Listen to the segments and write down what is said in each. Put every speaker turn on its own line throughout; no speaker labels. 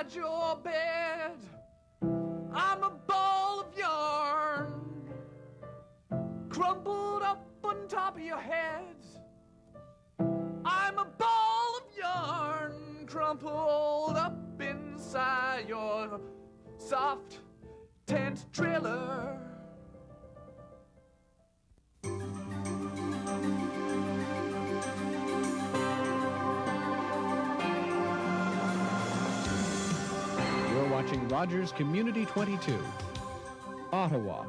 inside your bed. I'm a ball of yarn, crumpled up on top of your head. I'm a ball of yarn, crumpled up inside your soft tent trailer.
You're watching Rogers Community 22, Ottawa.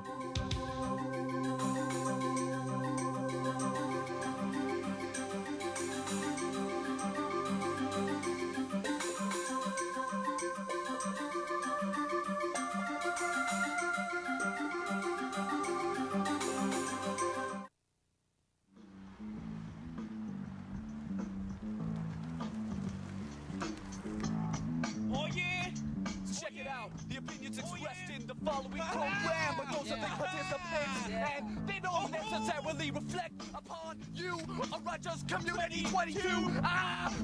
The opinions expressed in the following program, but those are the participants, and they don't necessarily reflect upon you. A Rogers Community 22.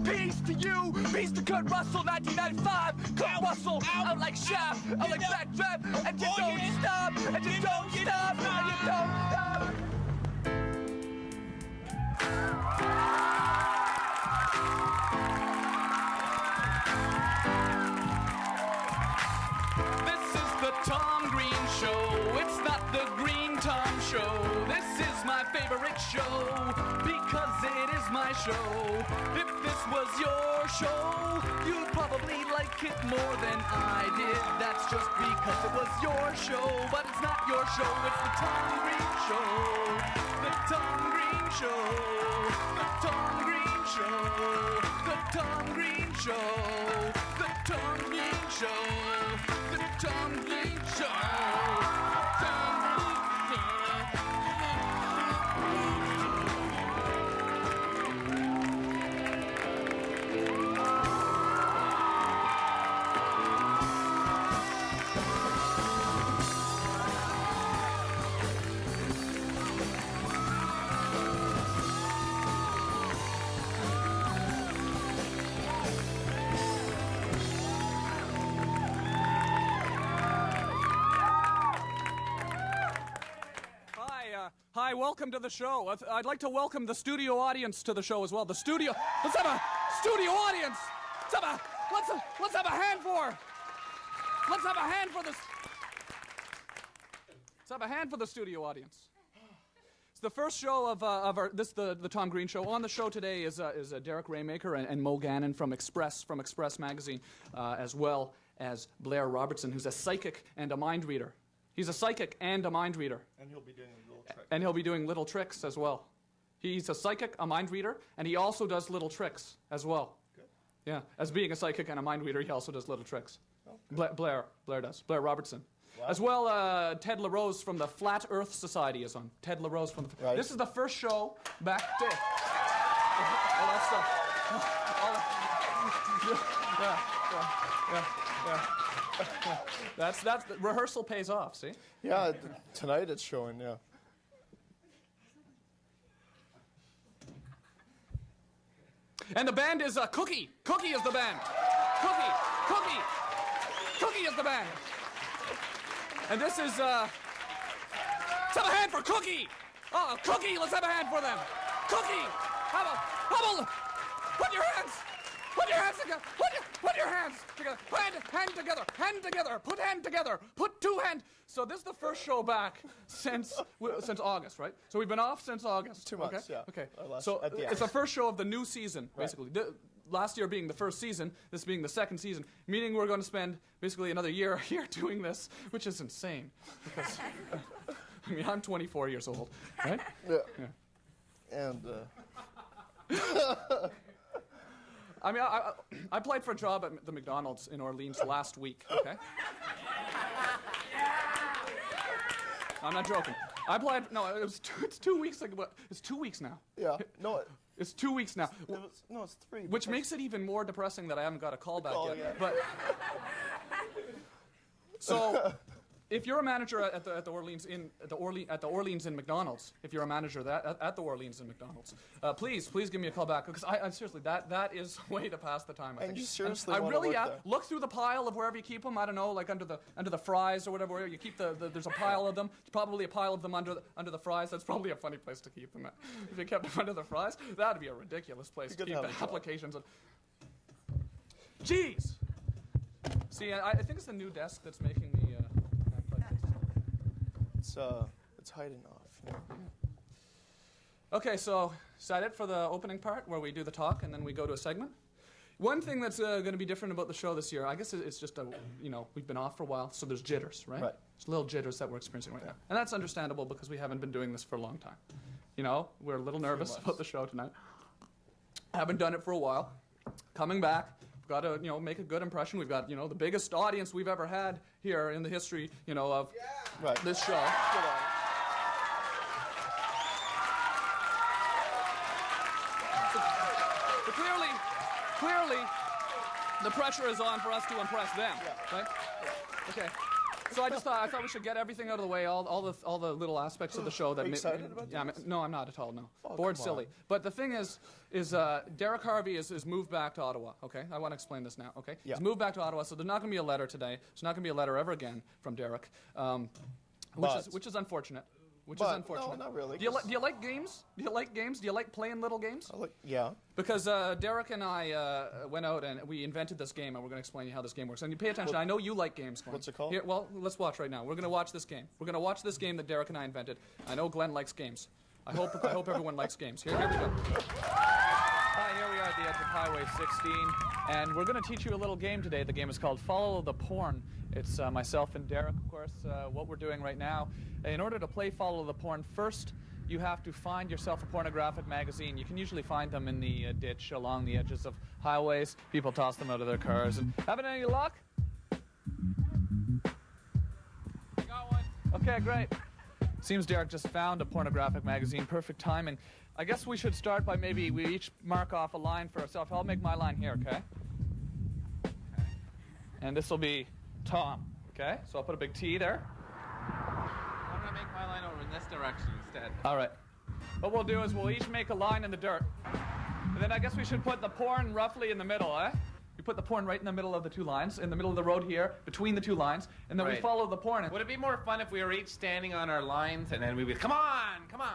Peace to you, peace to Kurt Russell, 1995. Kurt Russell, out like Shaft, out like Fat Trap, and you don't stop, and you don't stop, and you don't stop. Tom Green Show, it's not the Green Tom Show. This is my favorite show, because it is my show. If this was your show, you'd probably like it more than I did. That's just because it was your show, but it's not your show, it's the Tom Green Show. The Tom Green Show. The Tom Green Show. The Tom Green Show. The Tom Green Show. The Tom Green Show. Hi, welcome to the show. I'd like to welcome the studio audience to the show as well. The studio. Let's have a studio audience. Let's have a hand for. Let's have a hand for this. Let's have a hand for the studio audience. It's the first show of the Tom Green Show. On the show today is Derek Raymaker and Mo Gannon from Express magazine, as well as Blair Robertson, who's a psychic and a mind reader. He's a psychic and a mind reader.
And he'll be doing little tricks.
And he'll be doing little tricks as well. He's a psychic, a mind reader, and he also does little tricks as well.
Good.
Yeah, as being a psychic and a mind reader, he also does little tricks.
Oh,
Blair does. Blair Robertson.
Wow.
As well, Ted LaRose from the Flat Earth Society is on. Ted LaRose from the...
Right.
This is the first show back to... all that stuff. That's the rehearsal pays off, see?
Yeah, tonight it's showing, yeah.
And the band is Cookie. Cookie is the band. Cookie is the band. And this is, let's have a hand for Cookie. Oh, Cookie, let's have a hand for them. Cookie, how about, put your hands together. Put your hands together. Hand together. Put hand together. Put two hands. So this is the first show back since August, right? So we've been off since August.
2 months,
okay?
yeah.
Okay. So it's the first show of the new season, basically.
Right.
Last year being the first season, this being the second season, meaning we're going to spend basically another year here doing this, which is insane. Because, I'm 24 years old, right?
Yeah. And,
I applied for a job at the McDonald's in Orleans last week, okay? I'm not joking. It's 2 weeks ago. It's 2 weeks now.
Yeah. No,
it's 2 weeks now.
it's 3.
Which makes it even more depressing that I haven't got a call back yet.
Yeah.
But so if you're a manager at the Orleans in McDonald's, if you're a manager at the Orleans in McDonald's, please give me a call back, because I seriously, that is a way to pass the time. I think.
You seriously
I
want
really
to work there?
look through the pile of wherever you keep them. I don't know, like under the fries or whatever. Where you keep there's a pile of them. Probably a pile of them under the fries. That's probably a funny place to keep them. If you kept them under the fries, that'd be a ridiculous place to keep the applications. Jeez. See, I think it's the new desk that's making me act like this.
It's hiding off. You know?
Okay, so is that it for the opening part, where we do the talk and then we go to a segment? One thing that's going to be different about the show this year, I guess it's just we've been off for a while, so there's jitters, right?
Right.
There's little jitters that we're experiencing right now, and that's understandable because we haven't been doing this for a long time. You know, we're a little nervous about the show tonight. Haven't done it for a while. Coming back. We've got to, make a good impression. We've got, the biggest audience we've ever had here in the history, of this show.
Good on.
So clearly, the pressure is on for us to impress them, right? Yeah. Okay. So I thought we should get everything out of the way, all the little aspects of the show that.
Are you excited about this?
No, I'm not at all. No,
Oh,
bored
come
silly.
on.
But the thing is Derek Harvey is moved back to Ottawa. Okay, I want to explain this now. Okay,
Yeah.
He's moved back to Ottawa, so there's not going to be a letter today. There's not going to be a letter ever again from Derek, which is unfortunate.
No, not really.
Do you like games? Do you like games? Do you like playing little games?
Yeah.
Because Derek and I went out and we invented this game, and we're going to explain you how this game works. And you pay attention. I know you like games, Glenn.
What's it called?
Here, well, let's watch right now. We're going to watch this game. We're going to watch this game that Derek and I invented. I know Glenn likes games. I hope everyone likes games. Here we go.
Hi, here we are at the edge of Highway 16, and we're going to teach you a little game today. The game is called Follow the Porn. It's myself and Derek, of course. What we're doing right now, in order to play Follow the Porn, first you have to find yourself a pornographic magazine. You can usually find them in the ditch along the edges of highways. People toss them out of their cars. And having any luck? I got one. Okay, great. Seems Derek just found a pornographic magazine. Perfect timing. I guess we should start by maybe we each mark off a line for ourselves. I'll make my line here, okay? And this will be Tom, okay? So I'll put a big T there.
I'm going to make my line over in this direction instead.
All right. What we'll do is we'll each make a line in the dirt. And then I guess we should put the porn roughly in the middle, eh? We put the porn right in the middle of the two lines, in the middle of the road here, between the two lines, and then we
Right.
follow the porn.
Would it be more fun if we were each standing on our lines and then we would, come on, come on.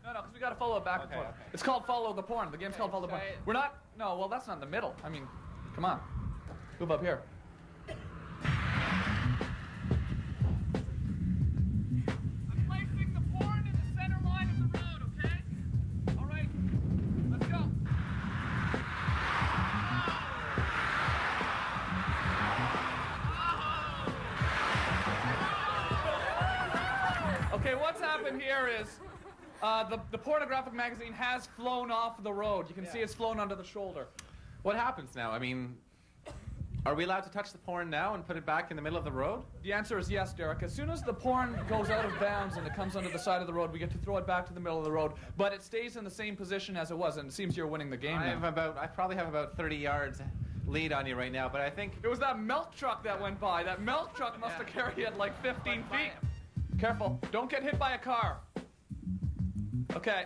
No, because we got to follow it back and
Okay,
forth.
okay.
It's called Follow the Porn. The game's called Follow the Porn.
try it.
We're not, no, well, that's not in the middle. I mean, come on. Move up here. I'm placing the porn in the center line of the road, okay? All right, let's go. Okay, what's happened here is the pornographic magazine has flown off the road. You can see it's flown under the shoulder.
What happens now? I mean, are we allowed to touch the porn now and put it back in the middle of the road?
The answer is yes, Derek. As soon as the porn goes out of bounds and it comes under the side of the road, we get to throw it back to the middle of the road. But it stays in the same position as it was, and it seems you're winning the game now.
I probably have about 30 yards lead on you right now, but I think...
It was that milk truck that went by. That milk truck must have carried it like 15 feet. Careful. Don't get hit by a car. Okay.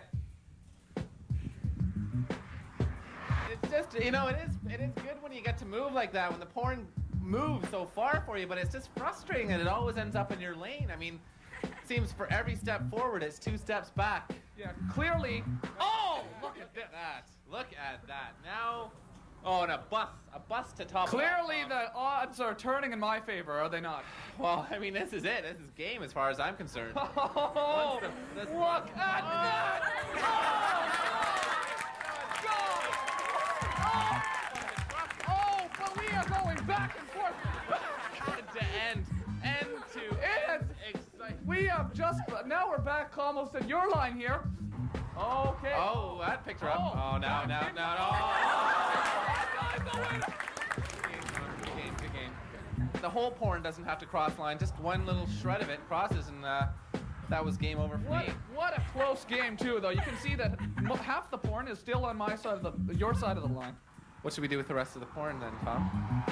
It's just, it is good when you get to move like that, when the porn moves so far for you, but it's just frustrating that it always ends up in your lane. I mean, it seems for every step forward, it's 2 steps back.
Yeah, clearly. Oh, look at that.
Look at that. Now, oh, and a bus to top.
Clearly the odds are turning in my favor, are they not?
Well, I mean, this is it. This is game as far as I'm concerned.
Oh,
Once
look at that! Oh, but we are going back and forth.
to end to end.
We have just, now we're back almost at your line here. Okay.
Oh, that picked her up.
Oh,
now. Good game. The whole porn doesn't have to cross line. Just one little shred of it crosses, and that was game over for me.
What a close game, too, though. You can see that half the porn is still on my side of your side of the line.
What should we do with the rest of the porn then, Tom?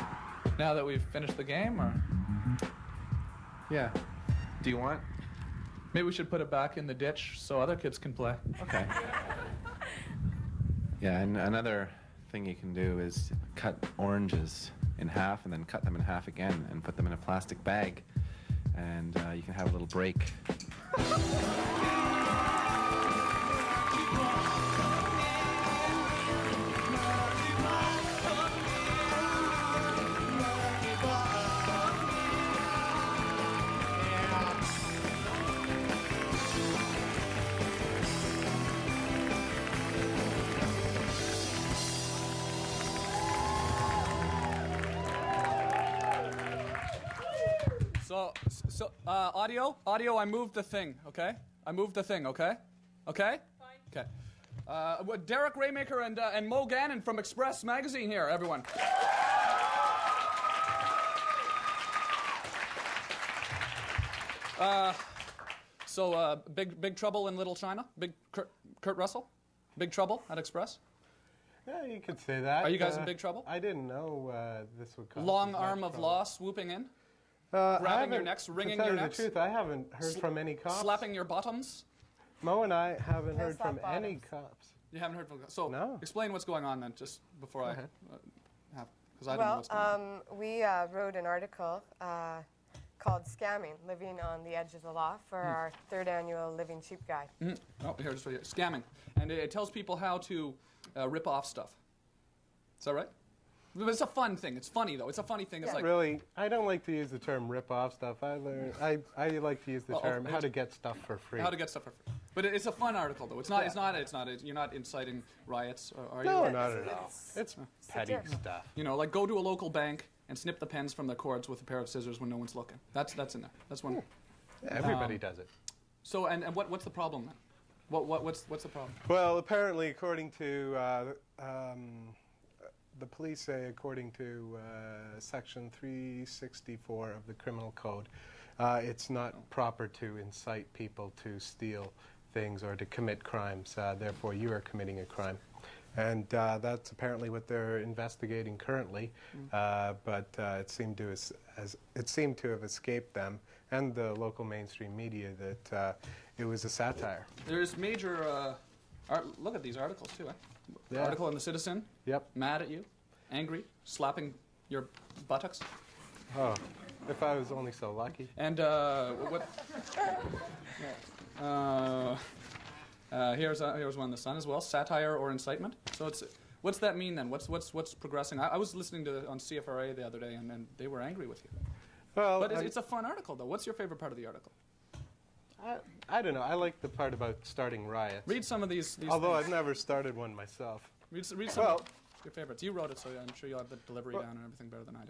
Now that we've finished the game, or?
Yeah. Do you want?
Maybe we should put it back in the ditch so other kids can play.
Okay. Yeah, and another thing you can do is cut oranges in half and then cut them in half again and put them in a plastic bag, and you can have a little break.
So, audio, I moved the thing, okay? I moved the thing, okay? Okay? Fine. Okay. Derek Raymaker and Mo Gannon from Express Magazine here, everyone. Big Trouble in Little China? Big Kurt Russell? Big Trouble at Express?
Yeah, you could say that.
Are you guys in big trouble?
I didn't know this would cause
Long arm of law swooping in? Grabbing your necks, wringing your necks?
To tell you the truth, I haven't heard from any cops.
Slapping your bottoms?
Mo and I haven't heard from any cops.
You haven't heard from cops? So,
no.
Explain what's going on then, just before I have, because I don't know what's going on.
We wrote an article called Scamming, Living on the Edge of the Law for our 3rd annual Living Cheap Guide.
Oh, here, just right here. Scamming. And it tells people how to rip off stuff. Is that right? But it's a fun thing. It's funny, though. It's a funny thing. It's like
really, I don't like to use the term rip off stuff. I like to use the term how to get stuff for free.
How to get stuff for free. But it's a fun article, though. It's not. You're not inciting riots, are you?
No, not at all. It's petty stuff.
You know, like go to a local bank and snip the pens from the cords with a pair of scissors when no one's looking. That's in there. That's one.
Yeah, everybody does it.
So and what's the problem then? What's the problem?
Well, apparently, according to the police say, according to Section 364 of the Criminal Code, it's not proper to incite people to steal things or to commit crimes. Therefore, you are committing a crime. And that's apparently what they're investigating currently. But it seemed to have escaped them and the local mainstream media that it was a satire.
There's major. Look at these articles too.
Yeah.
Article in the Citizen.
Yep.
Mad at you, angry, slapping your buttocks.
Oh, if I was only so lucky.
And what? Here's one in the Sun as well. Satire or incitement. So what's that mean then? What's progressing? I was listening to on CFRA the other day, and they were angry with you.
Well,
but it's a fun article though. What's your favorite part of the article?
I don't know. I like the part about starting riots.
Read some of these
Although
things.
I've never started one myself.
Read some of your favorites. You wrote it, so I'm sure you'll have the delivery down and everything better than I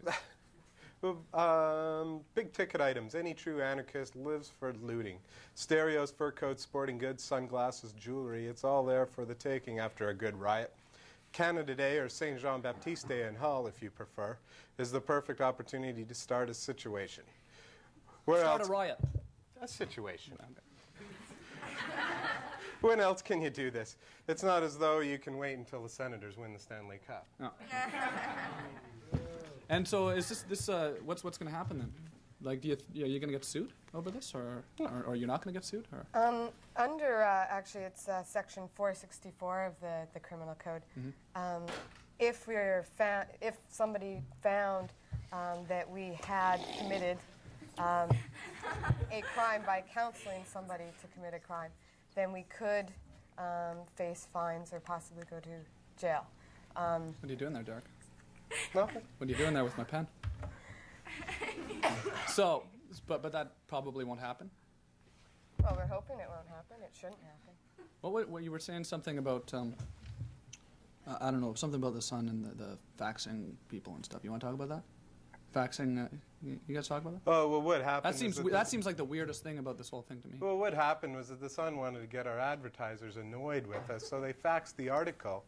do.
Big ticket items. Any true anarchist lives for looting. Stereos, fur coats, sporting goods, sunglasses, jewelry. It's all there for the taking after a good riot. Canada Day, or St. Jean-Baptiste Day in Hull, if you prefer, is the perfect opportunity to start a situation.
Start a riot.
A situation. When else can you do this? It's not as though you can wait until the Senators win the Stanley Cup.
No. And so, is this what's going to happen then? Like, are you going to get sued over this, or are you not going to get sued? Or?
Under actually, it's Section 464 of the Criminal Code. If somebody found that we had committed a crime by counseling somebody to commit a crime, then we could face fines or possibly go to jail.
What are you doing there, Derek?
Nothing.
What are you doing there with my pen? So, but that probably won't happen?
Well, we're hoping it won't happen. It shouldn't happen.
What you were saying something about, I don't know, something about the Sun and the faxing people and stuff. You want to talk about that? Faxing, you guys talk about that?
Oh, well, what happened
That seems like the weirdest thing about this whole thing to me.
Well, what happened was that the Sun wanted to get our advertisers annoyed with us, so they faxed the article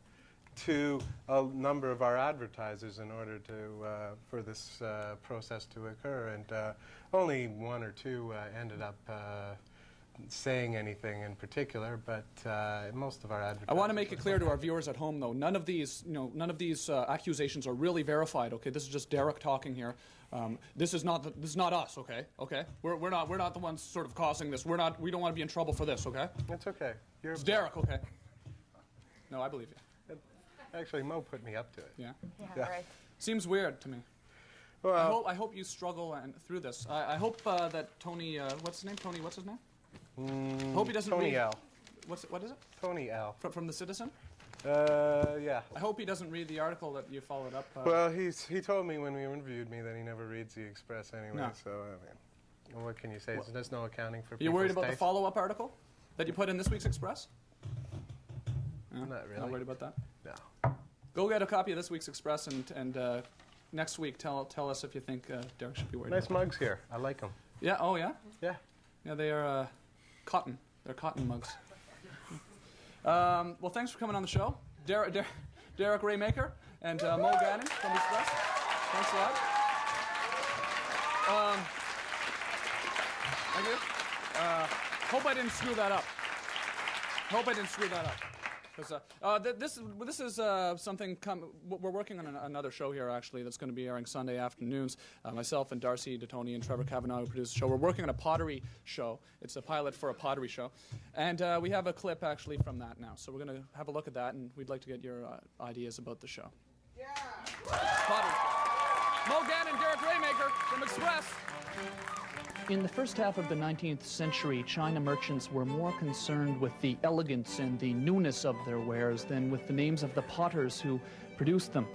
to a number of our advertisers in order to for this process to occur, and only one or two ended up saying anything in particular, but most of our advertisers.
I want to make it clear to our viewers at home, though, none of these accusations are really verified. Okay, this is just Derek talking here. This is not us, okay? Okay? We're not the ones sort of causing this. We don't want to be in trouble for this, okay?
It's okay.
It's Derek, okay? No, I believe you.
Actually, Mo put me up to it.
Yeah?
Yeah, right.
Seems weird to me.
Well,
I hope you struggle through this. I hope that Tony, what's his name? Tony, what's his name? I hope he doesn't
Tony
read...
L.
What is it?
Tony L.
From the Citizen?
Yeah.
I hope he doesn't read the article that you followed up.
Well, he told me when we interviewed me that he never reads the Express anyway,
No.
so, I mean, what can you say? There's no accounting for
Are you worried about the
taste.
follow-up article that you put in this week's Express? No,
Not really.
Not worried about that?
No.
Go get a copy of this week's Express and next week tell us if you think Derek should be worried
Nice
about
mugs here. I like them.
it. Yeah, oh yeah?
Yeah.
Yeah, they are cotton. They're cotton mugs. Well, thanks for coming on the show. Derek Raymaker and Mo Gannon from the Express. Thanks a lot. Thank you. Hope I didn't screw that up. Because this is something. We're working on another show here actually that's going to be airing Sunday afternoons. Myself and Darcy DeToni and Trevor Cavanaugh who produce the show. We're working on a pottery show. It's a pilot for a pottery show, and we have a clip actually from that now. So we're going to have a look at that, and we'd like to get your ideas about the show. Yeah. Pottery show. Mo Gannon, Derek Raymaker from Express. In the first half of the 19th century, China merchants were more concerned with the elegance and the newness of their wares than with the names of the potters who produced them.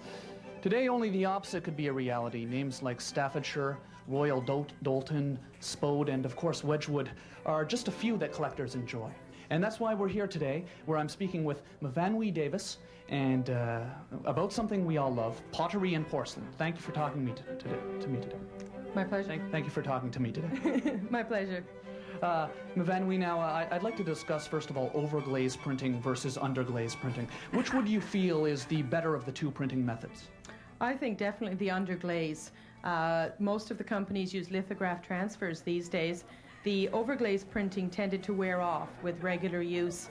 Today, only the opposite could be a reality. Names like Staffordshire, Royal Doulton, Spode, and of course Wedgwood are just a few that collectors enjoy. And that's why we're here today, where I'm speaking with Mavanwi Davis and about something we all love, pottery and porcelain. Thank you for talking to me today.
My pleasure.
Thank you for talking to me today.
My pleasure.
Mavanwi, now I'd like to discuss first of all overglaze printing versus underglaze printing. Which would you feel is the better of the two printing methods?
I think definitely the underglaze. Most of the companies use lithograph transfers these days. The overglaze printing tended to wear off with regular use,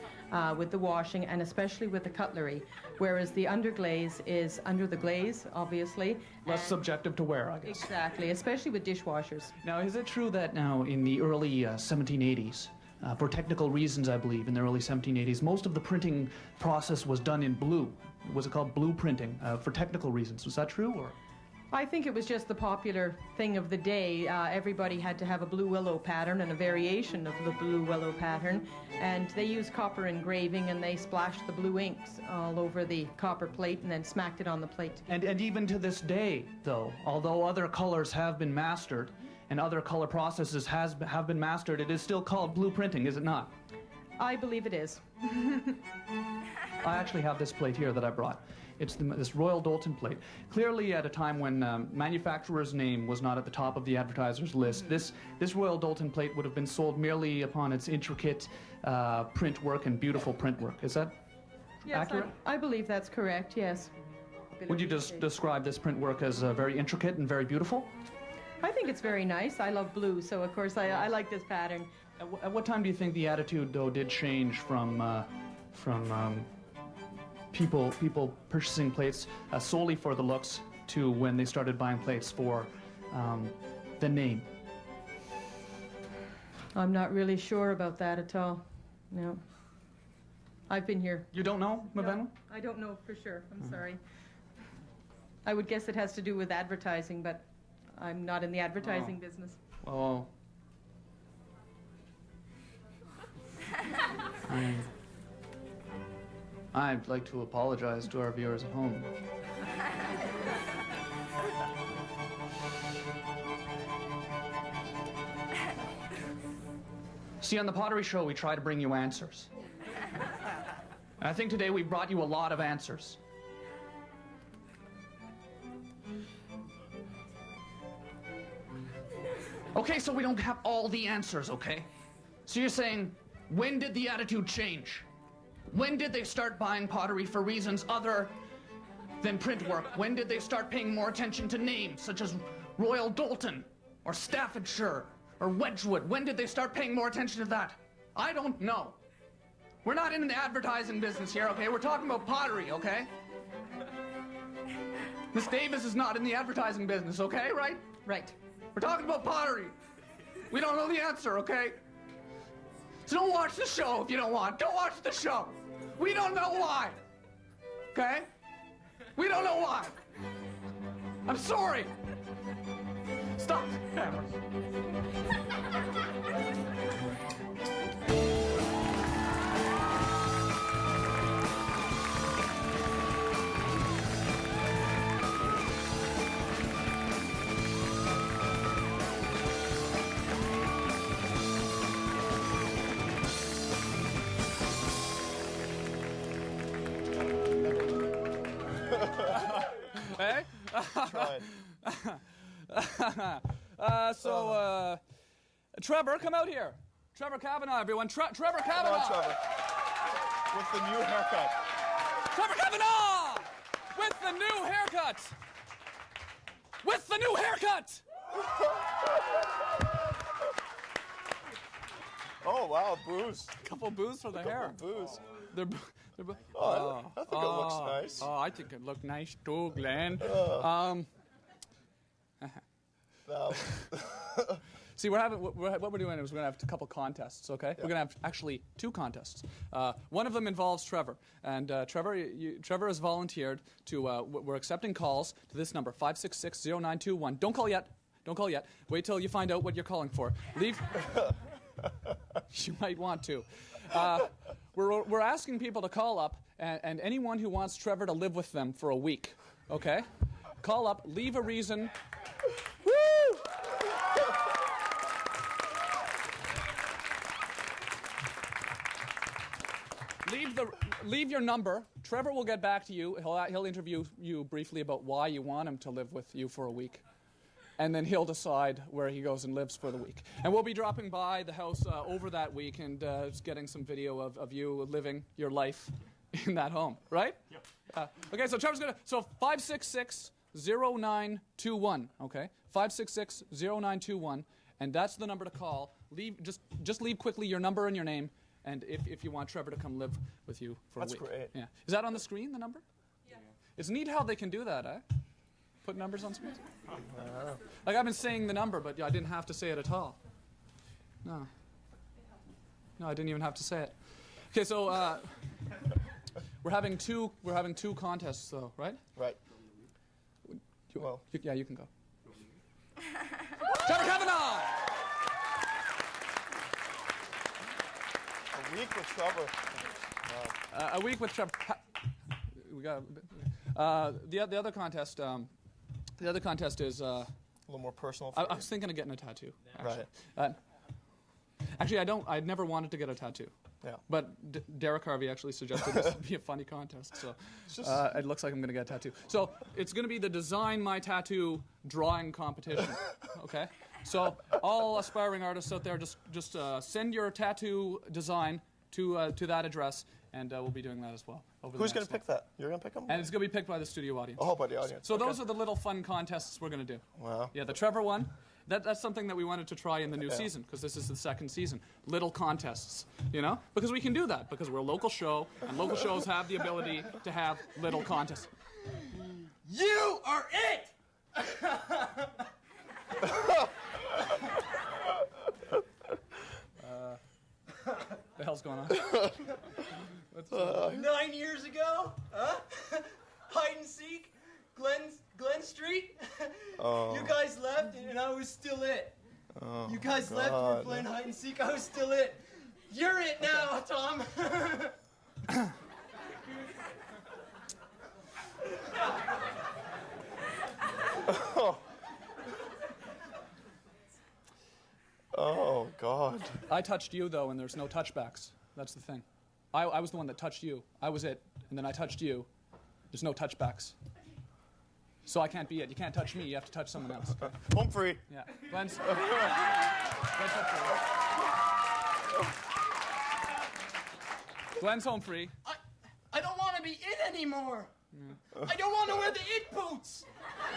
with the washing, and especially with the cutlery, whereas the underglaze is under the glaze, obviously.
Less subjective to wear, I guess.
Exactly, especially with dishwashers.
Now, is it true that now in the early 1780s, for technical reasons, I believe, in the early 1780s, most of the printing process was done in blue? Was it called blue printing for technical reasons? Was that true, or...?
I think it was just the popular thing of the day. Everybody had to have a blue willow pattern and a variation of the blue willow pattern, and they used copper engraving and they splashed the blue inks all over the copper plate and then smacked it on the plate.
And even to this day, though, although other colors have been mastered and other color processes have been mastered, it is still called blue printing, is it not?
I believe it is.
I actually have this plate here that I brought. It's this Royal Doulton plate. Clearly at a time when manufacturer's name was not at the top of the advertiser's list, this Royal Doulton plate would have been sold merely upon its intricate print work and beautiful print work. Is that accurate?
I believe that's correct, yes.
Would you just describe this print work as very intricate and very beautiful?
I think it's very nice. I love blue, so of course I like this pattern.
At what time do you think the attitude, though, did change from people purchasing plates solely for the looks to when they started buying plates for the name?
I'm not really sure about that at all. No. I've been here.
You don't know, Mavanwi?
No, I don't know for sure. I'm sorry. I would guess it has to do with advertising, but I'm not in the advertising business.
Oh. I'd like to apologize to our viewers at home. See, on the Pottery Show, we try to bring you answers. And I think today we brought you a lot of answers. Okay, so we don't have all the answers, okay? So you're saying, when did the attitude change? When did they start buying pottery for reasons other than print work? When did they start paying more attention to names such as Royal Doulton or Staffordshire or Wedgwood? When did they start paying more attention to that? I don't know. We're not in the advertising business here, okay? We're talking about pottery, okay? Miss Davis is not in the advertising business, okay, right?
Right.
We're talking about pottery. We don't know the answer, okay? So don't watch the show if you don't want. Don't watch the show. We don't know why. Okay? We don't know why. I'm sorry. Stop the cameras. Hey?
Tried.
Trevor, come out here. Trevor Kavanaugh, everyone. Trevor
Come
Kavanaugh.
on, Trevor. With the new haircut.
Trevor Kavanaugh! With the new haircut! With the new haircut!
Oh, wow, boos.
Couple boos for the hair.
Boos.
They're
Oh, I think it looks nice.
Oh, I think it looked nice too, Glenn. See, what we're doing is we're gonna have a couple contests, okay? Yeah. We're gonna have actually 2 contests. One of them involves Trevor, and Trevor has volunteered to. We're accepting calls to this number 566-0921. Don't call yet. Don't call yet. Wait till you find out what you're calling for. Leave. You might want to. We're asking people to call up, and anyone who wants Trevor to live with them for a week, okay? Call up, leave a reason. Woo! Leave your number. Trevor will get back to you. He'll interview you briefly about why you want him to live with you for a week. And then he'll decide where he goes and lives for the week. And we'll be dropping by the house over that week and getting some video of you living your life in that home, right? Yep. Okay, so Trevor's gonna, so 566-0921, okay? 566-0921, and that's the number to call. Just leave quickly your number and your name, and if you want Trevor to come live with you for a week.
That's great.
Yeah. Is that on the screen, the number? Yeah. It's neat how they can do that, eh? Put numbers on screens? Like, I've been saying the number, but I didn't have to say it at all. No, I didn't even have to say it. Okay, so we're having two contests, though, right?
Right.
Yeah, you can go. Trevor Kavanaugh!
A week with Trevor.
A week with Trevor. We got the other contest. The other contest is
a little more personal.
I was thinking of getting a tattoo. Actually.
Right.
Actually, I'd never wanted to get a tattoo.
Yeah.
But Derek Harvey actually suggested this would be a funny contest, so it looks like I'm going to get a tattoo. So it's going to be the Design My Tattoo drawing competition. Okay. So all aspiring artists out there, just send your tattoo design to that address, and we'll be doing that as well.
Who's going to pick that? You're going to pick them?
And it's going to be picked by the studio audience.
Oh, by the audience.
So those are the little fun contests we're going to do.
Wow.
Yeah, the Trevor one, that's something that we wanted to try in the new season, because this is the second season. Little contests, you know? Because we can do that, because we're a local show, and local shows have the ability to have little contests.
You are it!
The hell's going on?
9 years ago, hide and seek, Glen Street.
Oh.
You guys left, and I was still it.
Oh,
you guys left, and were playing hide and seek. I was still it. You're it now, Tom.
Oh, God.
I touched you, though, and there's no touchbacks. That's the thing. I was the one that touched you. I was it, and then I touched you. There's no touchbacks. So I can't be it. You can't touch me. You have to touch someone else. Okay?
Home free.
Yeah. Glenn's home free. Glenn's home free.
I don't want to be it anymore. I don't want to wear the it boots.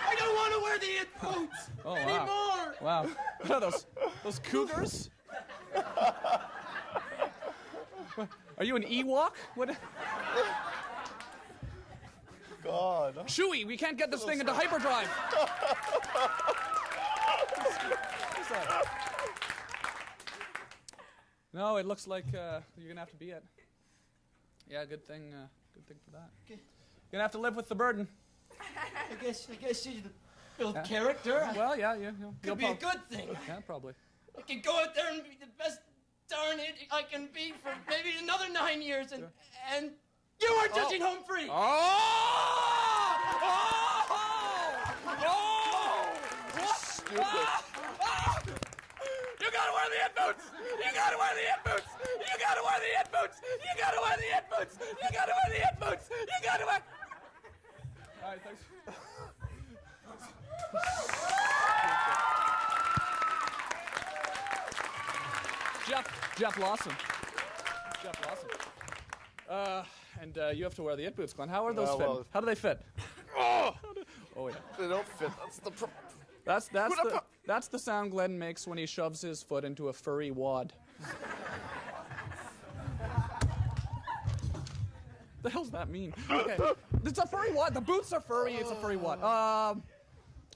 I don't want to wear the it boots anymore.
Wow. What are those cougars? Are you an Ewok? What?
God.
Chewie, we can't get this thing into hyperdrive.
No, it looks like you're gonna have to be it. Yeah, good thing for that.
Okay.
You're gonna have to live with the burden.
I guess you build character.
Well, yeah.
Could be a good thing.
Yeah, probably.
I can go out there and be the best darn it I can be for maybe another 9 years, and you are judging home free.
Stupid.
You gotta wear the head boots! You gotta wear the head boots! You gotta wear the head boots! You gotta wear the head boots! You gotta wear the head boots! You gotta wear...
All right, thanks. Jeff Lawson. And you have to wear the it boots, Glenn. How are those fit?
well-
How do they fit?
Oh,
Oh yeah.
they don't fit. That's the problem.
That's the sound Glenn makes when he shoves his foot into a furry wad. The hell's that mean? Okay, it's a furry wad. The boots are furry. It's a furry wad.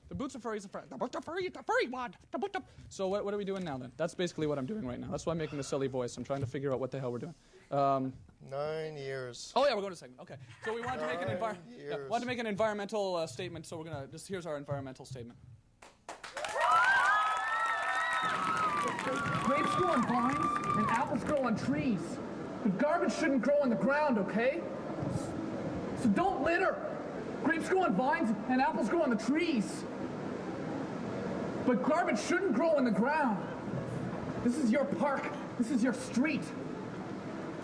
The boots are furry. It's a furry. The boots are furry. It's a furry wad. So what are we doing now then? That's basically what I'm doing right now. That's why I'm making the silly voice. I'm trying to figure out what the hell we're doing.
9 years.
Oh yeah, we're going to segment. Okay, so we wanted to make an
years.
wanted to make an environmental statement. So we're gonna here's our environmental statement.
Grapes grow on vines and apples grow on trees. But garbage shouldn't grow on the ground, okay? So don't litter. Grapes grow on vines and apples grow on the trees. But garbage shouldn't grow on the ground. This is your park. This is your street.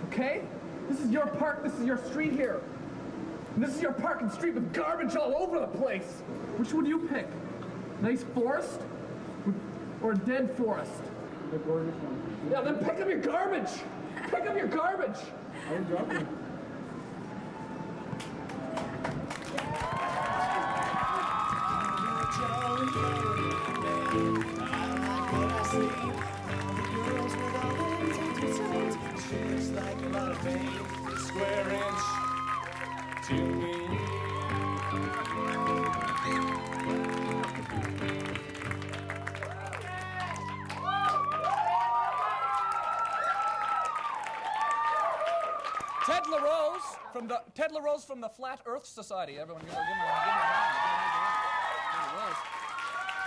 Okay? This is your park. This is your street here. And this is your park and street with garbage all over the place. Which would you pick? Nice forest or a dead forest? The gorgeous one. Yeah, then pick up your garbage. Pick up your garbage. I was dropping.
Square inch to me.
Ted LaRose from the Flat Earth Society. Everyone, give him a hand.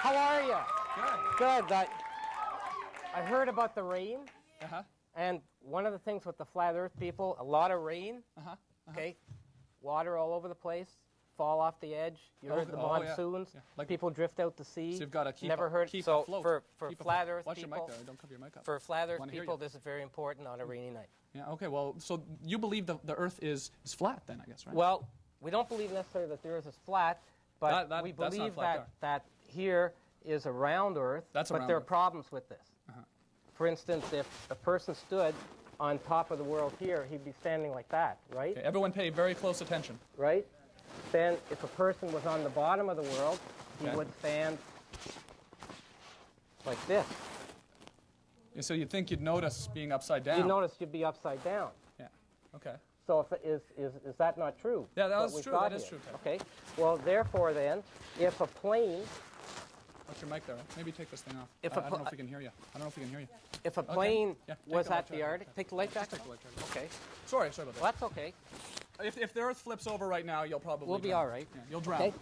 How are you?
Good.
Good. I heard about the rain.
Uh-huh.
And one of the things with the Flat Earth people, a lot of rain. Okay. Water all over the place. Fall off the edge. You heard the monsoons.
Yeah. Like
people drift out to sea.
So you've got to keep
Never heard.
keep
so
afloat.
for
Keep
Flat
afloat.
Earth
Watch
people,
your mic there. Don't cover your mic up.
for Flat Earth
Wanna hear
people,
you.
this is very important on a rainy night.
Yeah. Okay. Well, so you believe the Earth is flat, then, I guess, right?
Well, we don't believe necessarily that the Earth is flat, but
That-
we
that's not
believe
flat
that here is a round Earth.
That's a
but
round
there are
Earth.
problems with this. For instance, if a person stood on top of the world here, he'd be standing like that, right?
Okay, everyone pay very close attention.
Right? Then if a person was on the bottom of the world, he
Okay.
would stand like this.
And so you'd think you'd notice being upside down.
You notice you'd be upside down.
Yeah. Okay.
So is that not true?
Yeah,
what
that's
we've
true.
got
That is
here?
true, Ted.
Okay. Well, therefore then, if a plane,
Watch your mic there. Maybe take this thing off.
If
I
a
don't
pl-
know if we can hear you. I don't know if we can hear you.
if a plane
Yeah, take
was
the light
at the
jacket.
Arctic, take the light jacket.
Take the light jacket.
Okay.
Sorry about that.
Well, that's okay.
If the Earth flips over right now, you'll probably
We'll be
drown.
all right.
Yeah, you'll drown.
Okay.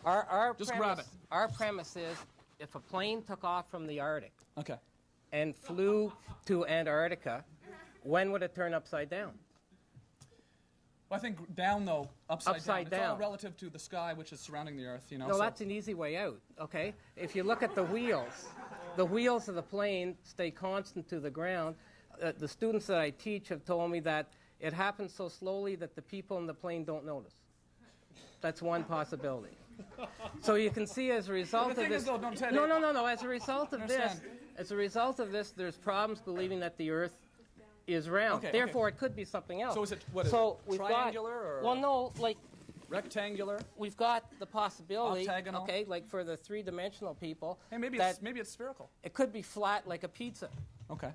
Our
Just
premise,
grab it.
Our premise is if a plane took off from the Arctic
Okay.
and flew to Antarctica, when would it turn upside down?
Well, I think down though, upside
Upside
down. It's all
down.
relative to the sky, which is surrounding the Earth. You know.
No,
so
that's an easy way out, okay? If you look at the wheels of the plane stay constant to the ground. The students that I teach have told me that it happens so slowly that the people in the plane don't notice. That's one possibility. So you can see as a result
The
of
thing
this.
is, though, don't tell
No.
you-
As a result of
Understand.
there's problems believing that the Earth is round.
Okay,
Therefore, it could be something else.
So is it what is
so
it?
we've
Triangular
got,
or
well, no, like
rectangular?
we've got the possibility.
Octagonal?
Okay, like for the three-dimensional people.
Hey, maybe
that
it's spherical.
it could be flat like a pizza.
Okay.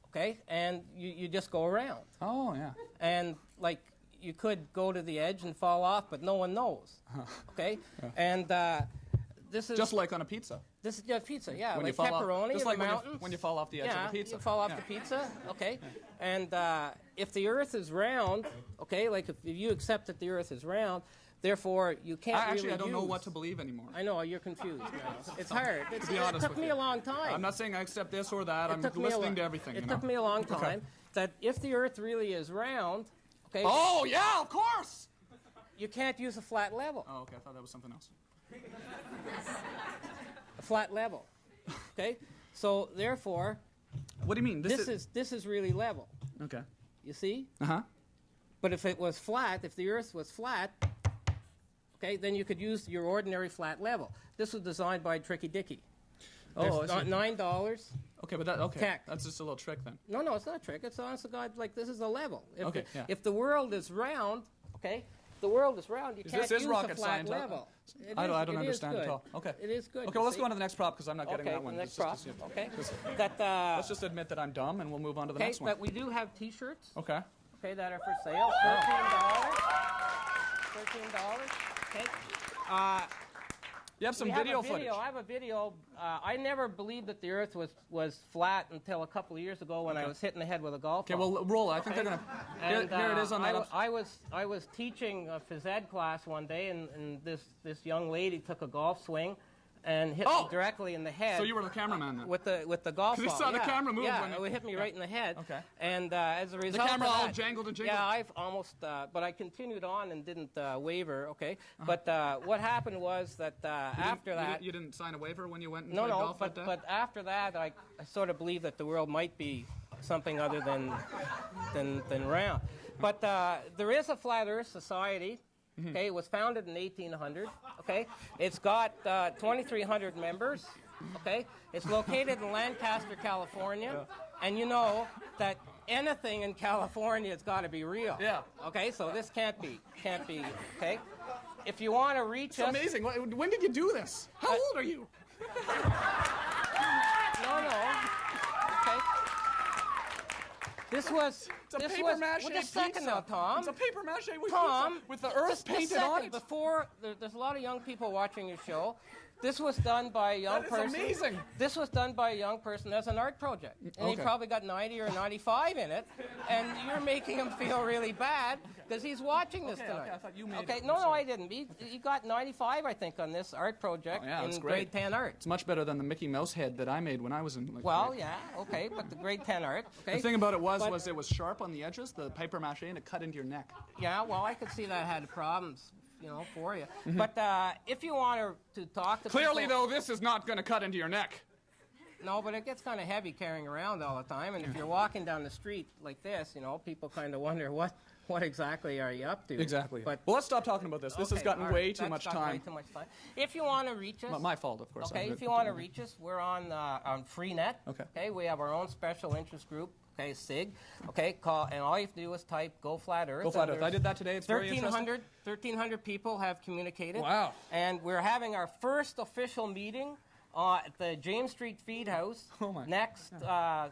Okay, and you just go around,
Oh yeah.
and like you could go to the edge and fall off, but no one knows. Okay, and this is
just like on a pizza.
This is pizza, yeah,
When
like
you fall
pepperoni
off, just
in
like
the mountains.
when you fall off the edge of the pizza.
You fall off the pizza, okay. And if the Earth is round, okay, like if you accept that the Earth is round, therefore you can't
Actually,
really
I don't know what to believe anymore.
I know, you're confused now. It's hard. It took me a long time.
I'm not saying I accept this or that. I'm listening to everything.
It took me a long time that if the Earth really is round, okay.
Oh, yeah, of course.
You can't use a flat level.
Oh, okay, I thought that was something else.
A flat level, okay. So therefore,
what do you mean?
This is really level.
Okay.
You see?
Uh-huh.
But if it was flat, if the Earth was flat, okay, then you could use your ordinary flat level. This was designed by Tricky Dicky.
Oh,
$9.
Okay, but that's just a little trick then.
No, it's not a trick. It's honest to God, like this is a level.
If
the world is round, okay, the world is round. You can't use a flat level.
I don't understand at all. Okay.
It is good.
Okay, well, let's go on to the next prop because I'm not getting that one.
The next prop. Okay.
Let's just admit that I'm dumb and we'll move on to the next one.
But we do have T-shirts.
Okay.
Okay, that are for sale. $13. Okay.
You have some video footage.
I have a video. I never believed that the Earth was flat until a couple of years ago when I was hit in the head with a golf ball.
Okay, well, roll. I think they're gonna. Here it is on that.
I was teaching a phys ed class one day, and this young lady took a golf swing and hit me directly in the head.
So you were the cameraman then?
With the golf ball.
Because he saw the camera move.
Yeah, it hit me right in the head.
Okay.
And as a result,
the camera all jangled and jingled.
Yeah, I've almost. But I continued on and didn't waver. Okay. But what happened was that after that,
you didn't sign a waiver when you went and played golf like that?
But after that, I sort of believed that the world might be something other than round. But there is a Flat Earth Society. Okay, it was founded in 1800. Okay, it's got 2,300 members. Okay, it's located in Lancaster, California, and you know that anything in California has got to be real.
Yeah.
Okay, so this can't be. Okay, if you want to reach us,
amazing. When did you do this? How old are you?
No. Okay. This was.
It's a paper mache
Just a second now, Tom.
It's a paper mache
Tom,
pizza with the Earth painted on it.
Before, there's a lot of young people watching your show. This was done by a young person.
That is amazing.
This was done by a young person as an art project. And he probably got 90 or 95 in it. And you're making him feel really bad because he's watching this tonight.
Okay, I thought you made it.
No, I didn't. He got 95, I think, on this art project in grade 10 art.
It's much better than the Mickey Mouse head that I made when I was in
but the grade 10 art. Okay.
The thing about it was it was sharp on the edges, the paper mache, and it cut into your neck.
Yeah, well, I could see that had problems. For you. But if you want to talk to
Clearly,
people,
though, this is not going to cut into your neck.
No, but it gets kind of heavy carrying around all the time. And if you're walking down the street like this, people kind of wonder what exactly are you up to.
Exactly.
But,
well, let's stop talking about this. This has gotten way too much time.
Way too much time. If you want to reach us...
My fault, of course.
Okay, if you want to reach us, we're on Freenet. Okay, we have our own special interest group. Okay, SIG. Okay, call, and all you have to do is type Go Flat Earth.
Go Flat Earth. I did that today. It's very interesting.
1,300 people have communicated.
Wow.
And we're having our first official meeting at the James Street Feed House next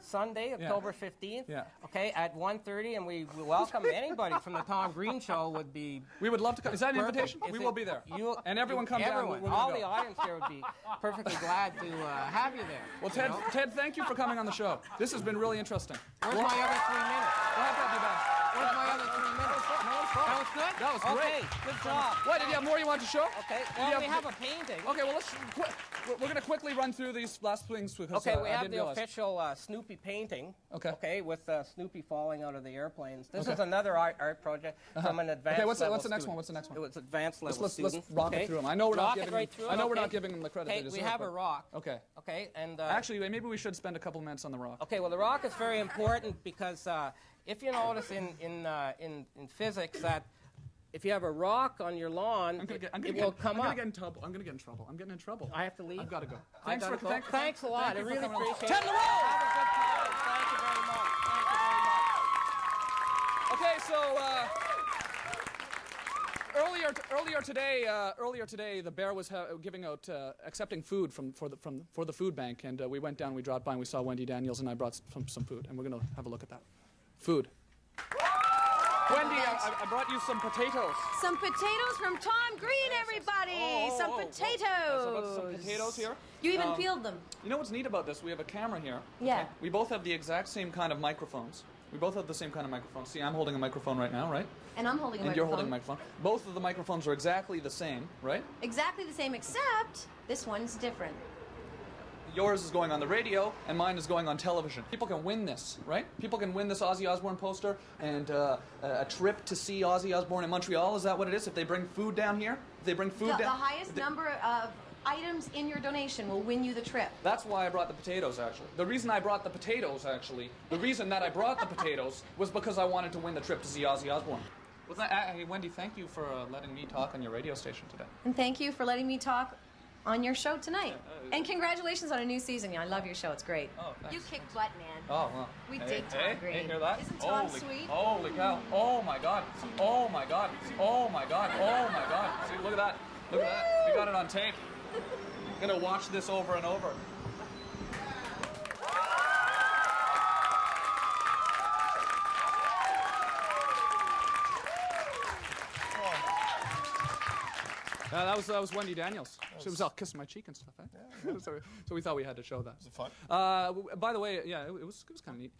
Sunday, October 15th.
Yeah.
Okay, at 1:30, and we welcome anybody from the Tom Green Show. Would be.
We would love to come. Is that an invitation? We will be there. And everyone come down.
All the audience there would be perfectly glad to have you there.
Well, Ted, thank you for coming on the show. This has been really interesting.
Where's my other 3 minutes?
We'll have to have you back.
Where's my other 3 minutes? That was good?
That was great.
Okay, good job.
What, did you have more you want to show?
Okay, well, we have a painting.
Okay, well, we're going to quickly run through these last things because
we have the official Snoopy painting. Okay, with Snoopy falling out of the airplanes. This is another art project from an advanced level
Okay, what's the next one? What's the next one?
It was advanced level
Let's rock it through them. I know we're not giving them the credit they deserve.
We have a rock.
Okay.
Okay, and
actually, maybe we should spend a couple minutes on the rock.
Okay, well, the rock is very important because if you notice in physics that if you have a rock on your lawn, it will come up.
I'm going to get in trouble. I'm getting in trouble.
I have to leave.
I've got to go.
Thanks a lot. I really appreciate it.
10 in a row!
Have a good time. Thank you very much.
Okay, so earlier today, the bear was giving out accepting food for the food bank, and we went down, we dropped by, and we saw Wendy Daniels, and I brought some food, and we're going to have a look at that. Food. Wendy, I brought you some potatoes.
Some potatoes from Tom Green, everybody. Some potatoes.
Some potatoes here.
You even peeled them.
You know what's neat about this? We have a camera here.
Yeah.
Okay? We both have the exact same kind of microphones. We both have the same kind of microphones. See, I'm holding a microphone right now, right?
And I'm holding a
and
microphone.
you're holding a microphone. Both of the microphones are exactly the same, right?
Exactly the same, except this one's different.
Yours is going on the radio, and mine is going on television. People can win this, right? People can win this Ozzy Osbourne poster and a trip to see Ozzy Osbourne in Montreal. Is that what it is? If they bring food down here? If they bring food down...
The highest number of items in your donation will win you the trip.
That's why I brought the potatoes, actually. The reason I brought the potatoes, actually, the reason that I brought the potatoes was because I wanted to win the trip to see Ozzy Osbourne. Well, hey, Wendy, thank you for letting me talk on your radio station today.
And thank you for letting me talk on your show tonight. And congratulations on a new season. Yeah, I love your show. It's great.
Oh, thanks.
You kick butt, man.
Oh, well.
We dig Tom Green.
Hey, hear that?
Isn't Tom sweet?
Holy cow. Oh, my God. Oh, my God. Oh, my God. Oh, my God. See, look at that. Look at that. We got it on tape. I'm going to watch this over and over. That was Wendy Daniels. She was all kissing my cheek and stuff. Eh? Yeah. So we thought we had to show that.
Was it fun?
By the way, yeah, it was kind of neat.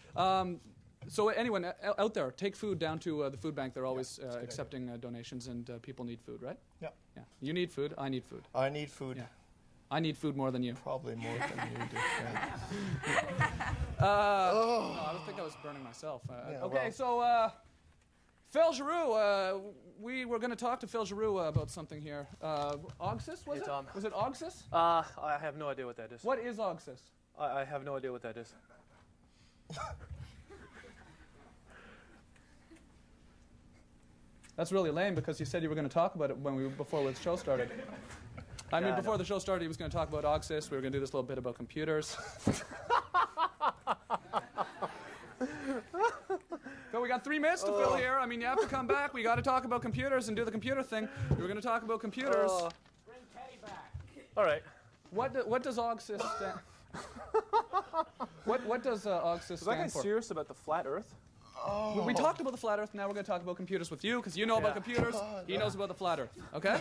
So anyone out there, take food down to the food bank. They're always accepting donations, and people need food, right?
Yeah.
Yeah. You need food. I need food.
I need food.
Yeah. I need food more than you.
Probably more than you do.
No, I don't think I was burning myself. Okay, so Phil Giroux, we were going to talk to Phil Giroux about something here. Ogsis, was it?
Tom.
Was it Ogsis?
I have no idea what that is.
What is Ogsis?
I have no idea what that is.
That's really lame because you said you were going to talk about it before the show started. I mean, before the show started, he was going to talk about Ogsis. We were going to do this little bit about computers. So we got 3 minutes to fill here. I mean, you have to come back. We got to talk about computers and do the computer thing. We were going to talk about computers.
Bring Teddy back. All right.
What does Ogsis stand? What does Ogsis stand for?
Is that guy serious about the flat Earth?
Oh. We talked about the flat Earth. Now we're going to talk about computers with you because you know about computers. He knows about the flat Earth. Okay.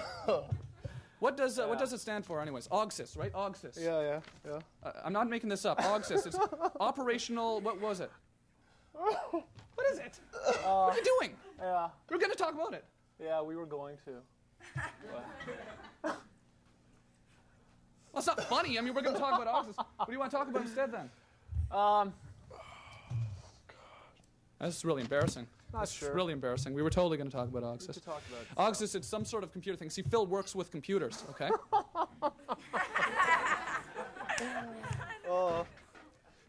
What does it stand for, anyways? Ogsis, right? Ogsis.
Yeah.
I'm not making this up. Ogsis. It's operational. What was it? What is it? What are you doing?
Yeah.
We're going to talk about it.
Yeah, we were going to.
Well, it's not funny. I mean, we're going to talk about Ogsis. What do you want to talk about instead, then? That's really embarrassing. That's really embarrassing. We were totally going to talk about Ogsis.
We could talk about it.
Ogsis, it's some sort of computer thing. See, Phil works with computers, okay?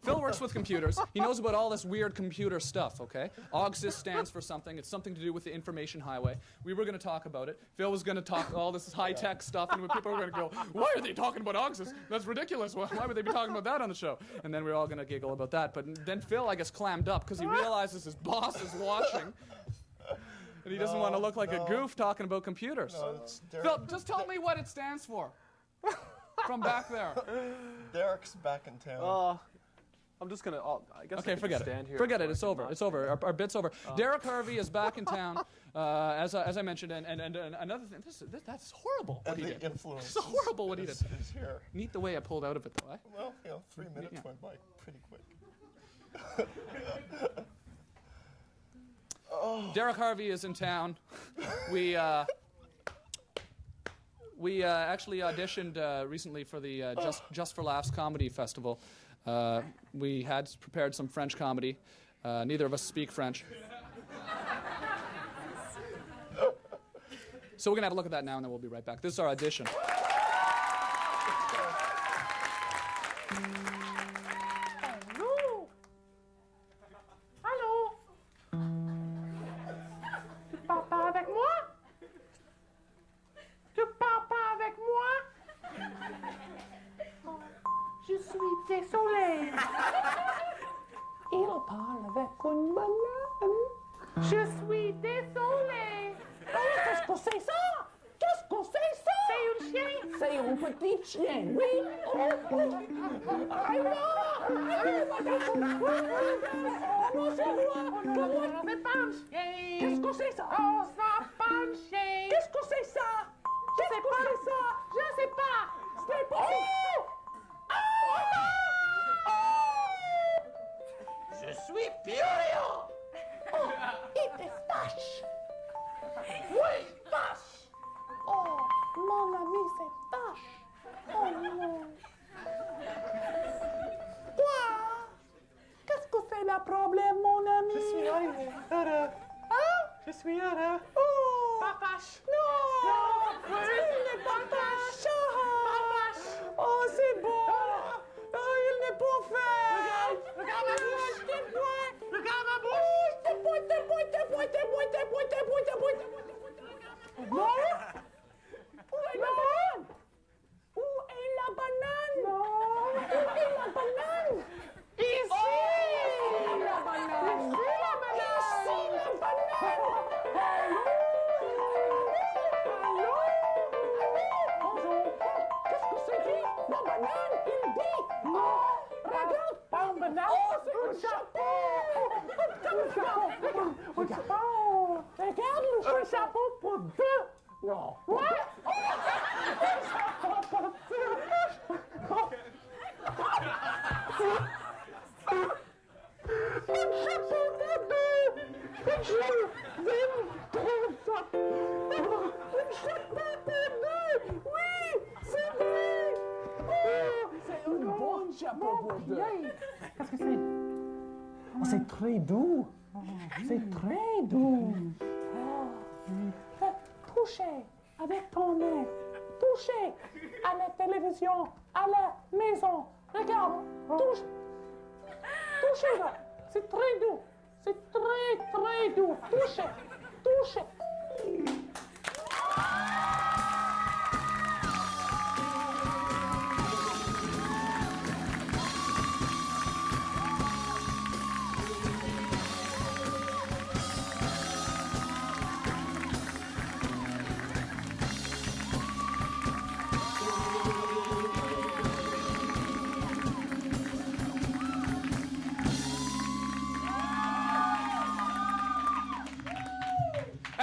Phil works with computers. He knows about all this weird computer stuff, okay? Ogsis stands for something. It's something to do with the information highway. We were going to talk about it. Phil was going to talk all this high-tech stuff, and people were going to go, why are they talking about Ogsis? That's ridiculous. Why would they be talking about that on the show? And then we were all going to giggle about that. But then Phil, I guess, clammed up because he realizes his boss is watching. And he doesn't want to look like a goof talking about computers.
No,
Phil, just tell me what it stands for. From back there.
Derek's back in town.
I'm just going to, I guess
okay,
I
forget
stand here.
Forget it. It's over. It's over. Our bit's over. Derek Harvey is back in town, as I mentioned, and another thing. That's horrible what he did.
Influence.
It's horrible what he did.
Is here.
Neat the way I pulled out of it, though. Eh?
Well, 3 minutes went by pretty quick.
Derek Harvey is in town. We actually auditioned recently for the Just for Laughs Comedy Festival. We had prepared some French comedy. Neither of us speak French. So we're going to have a look at that now, and then we'll be right back. This is our audition.
Allô? Allô? Tu parles pas avec moi? Tu parles pas avec moi? Je suis désolée. Il parle avec une banane. Je suis désolée. Qu'est-ce que c'est ça? Qu'est-ce que c'est ça? C'est un chien. C'est un petit chien, oui. I know. non c'est moi. Qu'est-ce que c'est ça? On s'en penché. Qu'est-ce que c'est ça? Je sais pas. Je sais pas. C'est pas. Je suis furieux. Il te fâche. Oui, fâche. Oh, mon ami se fâche. Oh non. Quoi? Qu'est-ce que c'est le problème, mon ami?
Je suis heureux.
Hein?
Je suis heureux.
Oh!
Papache.
Non! Oui! Il n'est pas fâche! Oh, c'est bon! Oh, il n'est pas fait!
Regarde ma bouche. Regarde ma bouche.
Non? Où est la banane? Où est la banane? Non! Où est la banane? Ici! Oh, la banane! Ici la banane! Ici la banane! Allô? Bonjour! Qu'est-ce que c'est dit? La banane, il dit! Non! Regarde! Pas une banane! Oh, c'est un chapeau! Regarde le chapeau pour deux! Non! Ouais! Un chapeau pour deux! Je vais trouver ça! Un chapeau pour deux! Oui! C'est vrai! C'est un bon chapeau pour deux! Qu'est-ce que c'est? Oh, c'est très doux! C'est très doux! Toucher avec ton nez! Toucher à la télévision, à la maison! Regarde! Touche! Touchez-le! C'est très doux! C'est très, très doux! Touchez! Touchez!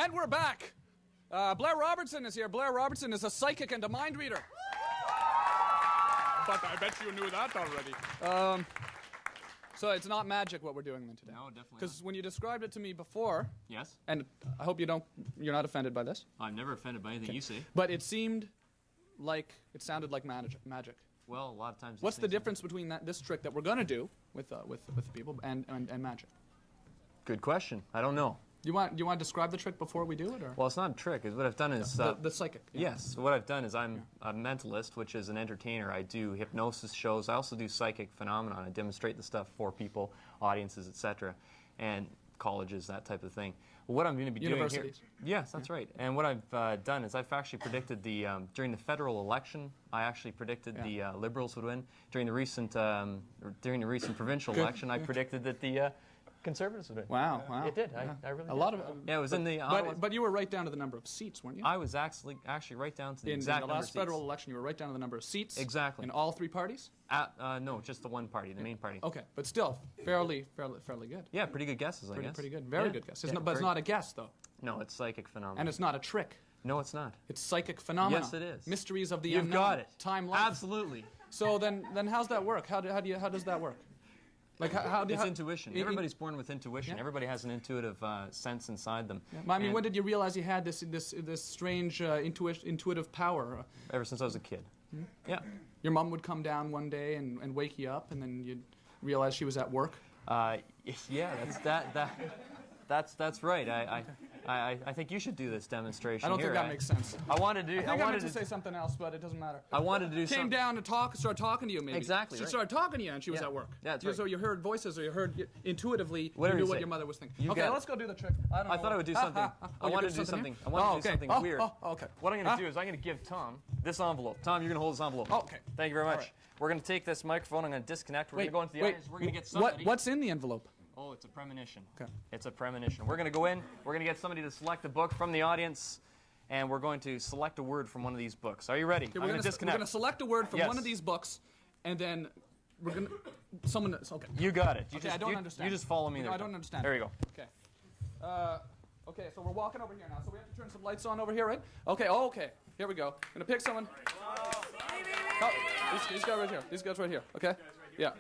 And we're back. Blair Robertson is here. Blair Robertson is a psychic and a mind reader. But I bet you knew that already. So it's not magic what we're doing then today.
No, definitely not.
Because when you described it to me before,
Yes?
and I hope you're not offended by this.
I'm never offended by anything you say.
But it sounded like magic.
Well, a lot of times.
What's the difference between this trick that we're gonna do with the people and magic?
Good question. I don't know.
Do you want to describe the trick before we do it, or?
Well, it's not a trick. What I've done is
the psychic. Yeah.
Yes. So what I've done is I'm a mentalist, which is an entertainer. I do hypnosis shows. I also do psychic phenomenon. I demonstrate the stuff for people, audiences, etc., and colleges, that type of thing. Well, what I'm going to be doing here.
Universities.
Yes, that's right. And what I've done is I've actually predicted during the federal election. I actually predicted the Liberals would win. During the recent provincial election, I predicted that the Conservatives would win.
Wow.
It did.
Yeah.
I really
a
did.
lot of
yeah, it was in the.
But you were right down to the number of seats, weren't you?
I was actually right down to the exact
in the
number of
last
seats.
federal election. You were right down to the number of seats.
Exactly.
In all three parties.
No, just the one party, the main party.
Okay, but still fairly good.
Yeah, pretty good guesses, I guess.
Pretty good. Very good guess. But it's not a guess, though.
No, it's psychic phenomenon.
And it's not a trick.
No, it's not.
It's psychic phenomena.
Yes, it is.
Mysteries of the
You've
unknown.
got it.
Time life.
Absolutely.
So then how's that work? How does that work? Like
it's intuition. Everybody's born with intuition. Yeah. Everybody has an intuitive sense inside them.
Yeah. I mean, when did you realize you had this strange intuitive power?
Ever since I was a kid.
Hmm?
Yeah.
Your mom would come down one day and wake you up, and then you'd realize she was at work.
Yeah, that's right. I think you should do this demonstration.
I don't think that makes sense.
I wanted to.
I meant to say something else, but it doesn't matter.
I wanted to do something.
Came down to start talking to you, maybe.
Exactly.
She started talking to you, and she was at work.
Yeah, that's right.
So you heard voices, or you heard intuitively.
Whatever
you knew
you
what
say.
your mother was thinking.
You
Okay,
got it.
let's go do the trick. I
thought I would do something. I wanted to do something. I wanted to do something weird.
Okay.
What I'm going to do is I'm going to give Tom this envelope. Tom, you're going to hold this envelope.
Okay.
Thank you very much.
Right.
We're going to take this microphone. I'm going to disconnect. We're going to go into the audience. We're going to get somebody.
What's in the envelope?
Oh, it's a premonition.
Okay.
It's a premonition. We're going to go in. We're going to get somebody to select a book from the audience, and we're going to select a word from one of these books. Are you ready?
Okay, we're going to select a word from one of these books, and then we're gonna. Someone. Okay.
You got it.
I don't understand.
You just follow me
No,
there.
I don't understand.
There you go.
Okay. Okay, so we're walking over here now. So we have to turn some lights on over here, right? Okay. Oh, okay. Here we go. Gonna pick someone. Oh, these guys right here. These guys right here. Okay. Yeah.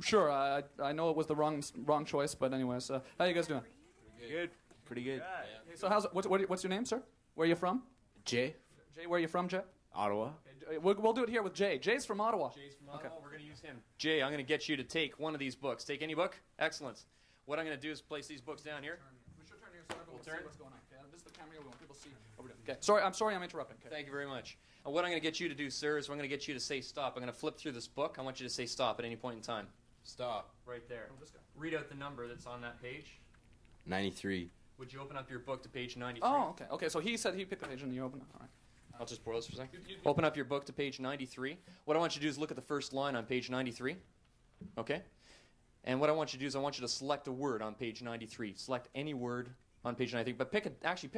Sure. I know it was the wrong choice, but anyways, how you guys doing?
Good. Pretty good.
So what's your name, sir? Where are you from?
Jay.
Jay, where are you from, Jay?
Ottawa.
Okay, we'll do it here with Jay. Jay's from Ottawa.
Jay's from Ottawa. We're going to use him. Jay, I'm going to get you to take one of these books. Take any book. Excellent. What I'm going to do is place these books down here.
We should turn here so everyone can see what's going on. Okay? This is the camera. We want people to see what we're doing. Okay. Sorry, I'm interrupting. Okay.
Thank you very much. And what I'm going to get you to do, sir, is I'm going to get you to say stop. I'm going to flip through this book. I want you to say stop at any point in time.
Stop.
Right there. Read out the number that's on that page.
93.
Would you open up your book to page 93?
Oh, okay. Okay, so he said he picked the page and you open it. All right.
I'll just pause for a second. Open up your book to page 93. What I want you to do is look at the first line on page 93. Okay? And what I want you to do is I want you to select a word on page 93. Select any word on page 93, but pick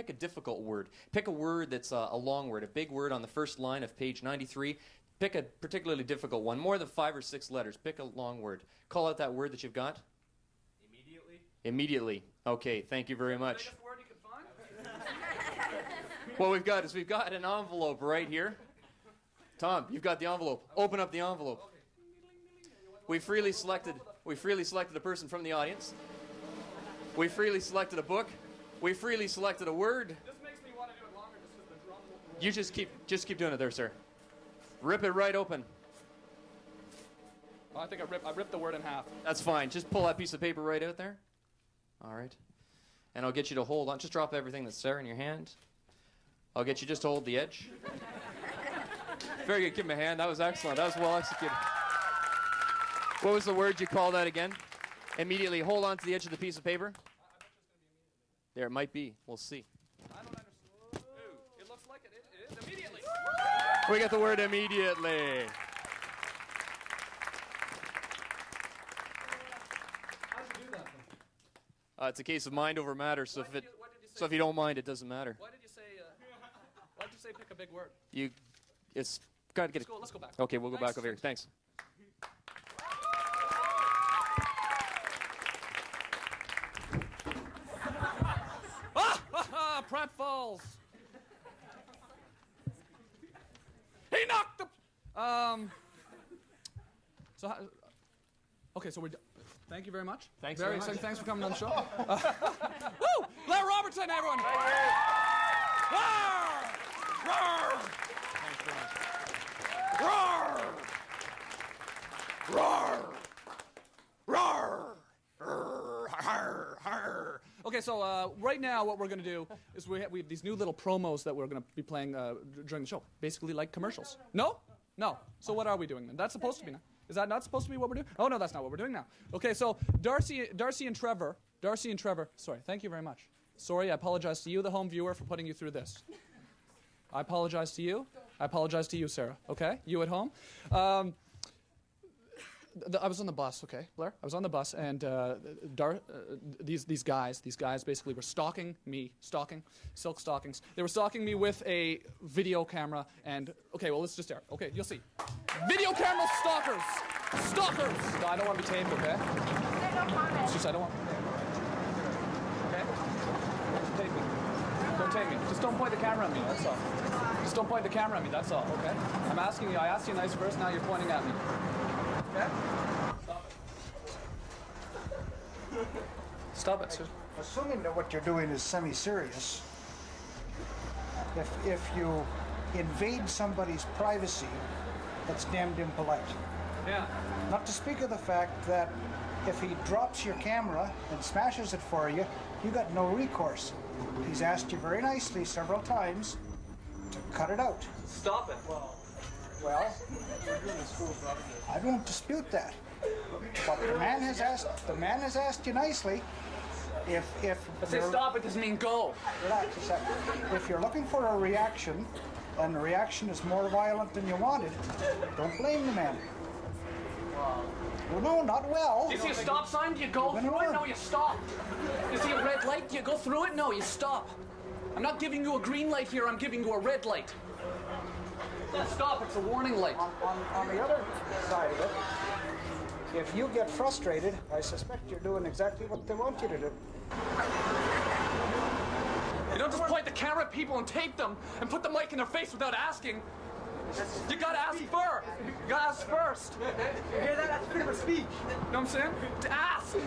a difficult word. Pick a word that's a long word, a big word on the first line of page 93. Pick a particularly difficult one, more than 5 or 6 letters. Pick a long word. Call out that word that you've got.
Immediately.
Immediately. Okay, thank you very much. What we've got is we've got an envelope right here. Tom, you've got the envelope. Open up the envelope. We freely selected a person from the audience. We freely selected a book. We freely selected a word.
This makes me want to do it longer just because the drum will
You just keep doing it there, sir. Rip it right open.
Oh, I think I ripped the word in half.
That's fine. Just pull that piece of paper right out there. All right. And I'll get you to hold on. Just drop everything that's there in your hand. I'll get you just to hold the edge. Very good. Give him a hand. That was excellent. That was well executed. What was the word you called out again? Immediately. Hold on to the edge of the piece of paper. There it might be. We'll see.
I don't understand. Ooh, it looks like it is immediately.
We got the word immediately.
How'd you do that?
It's a case of mind over matter. So if you don't mind, it doesn't matter.
Why did you say pick a big word?
It's got to get.
Let's go back.
Okay, we'll go back over here. Thanks.
Pratt Falls. He knocked the. Okay, so we're. Thank you very much.
Thanks very much.
Thanks for coming on the show. Woo! Blair Robertson, everyone. Roar! Roar!
Thanks very much.
Roar! Roar! Roar! Okay, so right now what we're going to do is we have these new little promos that we're going to be playing during the show. Basically like commercials. No? No. So what are we doing then? That's supposed to be now. Is that not supposed to be what we're doing? Oh, no, that's not what we're doing now. Okay, so Darcy and Trevor. Sorry, thank you very much. Sorry, I apologize to you, the home viewer, for putting you through this. I apologize to you. I apologize to you, Sarah. Okay? You at home. I was on the bus, okay, Blair? I was on the bus, and these guys basically were stalking me, silk stockings. They were stalking me with a video camera, and, okay, well, let's just stare. Okay, you'll see. Video camera stalkers! Stalkers! No, I don't want to be tamed, okay? It's just, I don't want... Okay? Don't take me. Don't take me. Just don't point the camera at me, that's all. Just don't point the camera at me, that's all, okay? I'm asking you, I asked you nice first, now you're pointing at me. Okay? Stop it, sir.
Assuming that what you're doing is semi-serious, if you invade somebody's privacy, that's damned impolite.
Yeah.
Not to speak of the fact that if he drops your camera and smashes it for you, you got no recourse. He's asked you very nicely several times to cut it out.
Stop it.
Well, I don't dispute that. But the man has asked you nicely. If
say stop it doesn't mean go.
Relax a second. If you're looking for a reaction, and the reaction is more violent than you wanted, don't blame the man. Well, no, not well.
Do you see a stop sign? Do you go through it? No, you stop. You see a red light? Do you go through it? No, you stop. I'm not giving you a green light here. I'm giving you a red light. Don't stop. It's a warning light.
On the other side of it, If you get frustrated, I suspect you're doing exactly what they want you to do.
You don't just point the camera at people and tape them and put the mic in their face without asking. You gotta ask first. You gotta ask first. You hear that? That's freedom of speech. You know what I'm saying? To ask.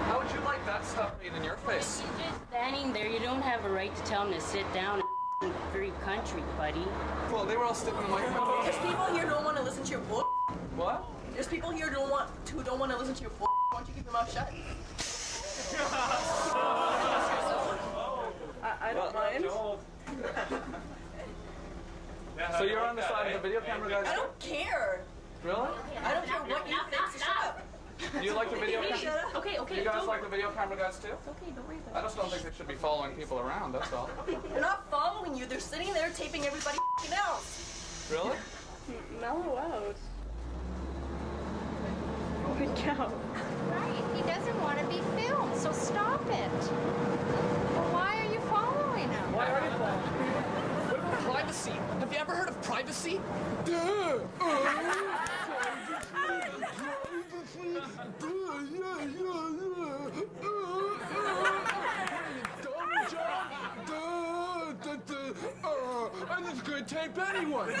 How would you like that stuff being in your face?
You're just standing there. You don't have a right to tell them to sit down in free country, buddy.
Well, they were all sticking the mic in my face.
There's people here who don't want to listen to your bull.
What?
There's people here who don't want to listen to your bull. Why don't you keep your mouth shut? I don't mind.
So you're on the side of the video camera guys?
I don't care.
Really?
I don't care what you think, so shut up.
Do you like the video camera?
Okay, okay.
You guys like the video camera guys too?
It's okay, don't worry about it.
I just don't think they should be following people around, that's all.
They're not following you. They're sitting there taping everybody else.
Really?
Mellow out. Good cow.
Right, he doesn't want to be filmed, so stop it. Well, why are you following him?
Why are you following? What about privacy? Have you ever heard of privacy? I'm just gonna tape anyone.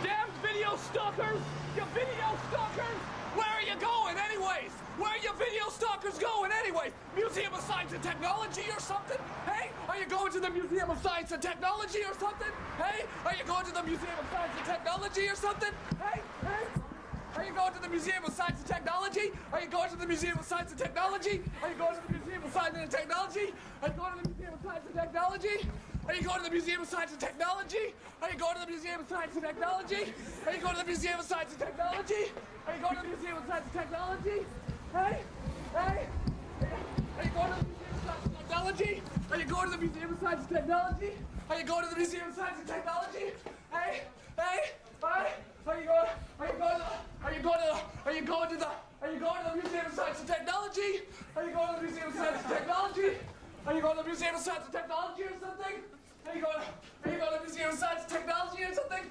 Damn video stalkers! You video stalkers! Where are you going anyways? Where are you video stalkers going anyways? Museum of Science and Technology or something? Hey, are you going to the Museum of Science and Technology or something? Hey, are you going to the Museum of Science and Technology or something? Hey, hey. Are you going to the Museum of Science and Technology? Are you going to the Museum of Science and Technology? Are you going to the Museum of Science and Technology? Are you going to the Museum of Science and Technology? Are you going to the Museum of Science and Technology? Are you going to the Museum of Science and Technology? Are you going to the Museum of Science and Technology? Are you going to the Museum of Science and Technology? Hey, hey. Are you going to the Museum of Science and Technology? Are you going to the Museum of Science and Technology? Are you going to the Museum of Science and Technology? Hey, hey, hey. Are you going to the Museum of Science and Technology? Are you going to the Museum of Science and Technology? Are you going to the Museum of Science and Technology or something? Are you going to the Museum of Science and Technology or something?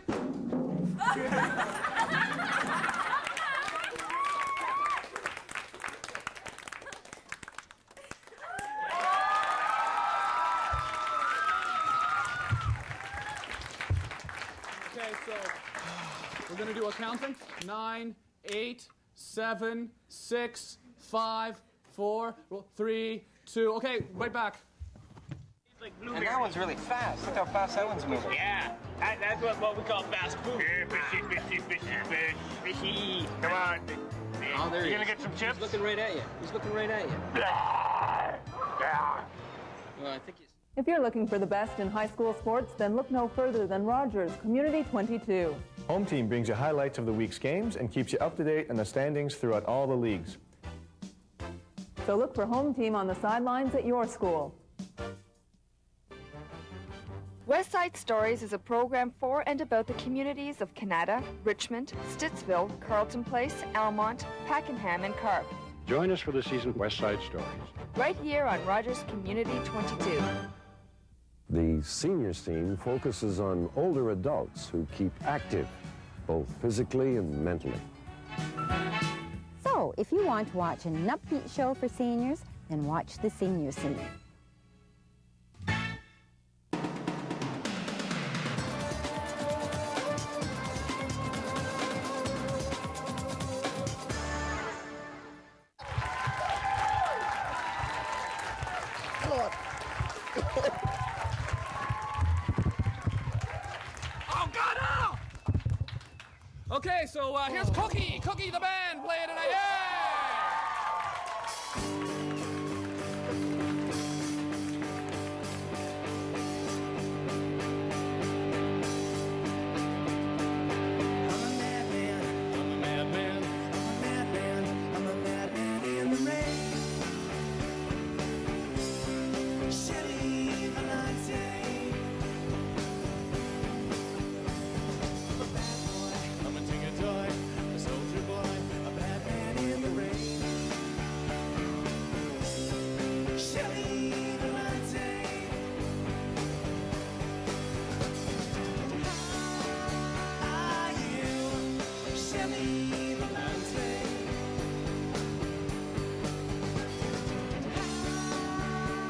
Okay, so we're going to do a counting. 9, 8, 7, 6, 5, 4, 3, 2. Okay, right back.
And that one's really fast. Look how fast that one's moving.
Yeah, that's what we call fast food. Fishy, fishy, fishy, fish, fishy. Come on.
Oh, there
you
he
gonna
is.
get some chips?
He's looking right at you. He's looking right at you. Well, I think he's...
If you're looking for the best in high school sports, then look no further than Rogers Community 22.
Home Team brings you highlights of the week's games and keeps you up to date on the standings throughout all the leagues.
So look for Home Team on the sidelines at your school.
West Side Stories is a program for and about the communities of Canada, Richmond, Stittsville, Carleton Place, Almont, Pakenham, and Carp.
Join us for the season West Side Stories.
Right here on Rogers Community 22.
The seniors team focuses on older adults who keep active, both physically and mentally.
So, if you want to watch an upbeat show for seniors, then watch the Senior Scene.
Oh, God, ow! Okay, so here's Cookie the band playing tonight. Yay! Shelly Valente.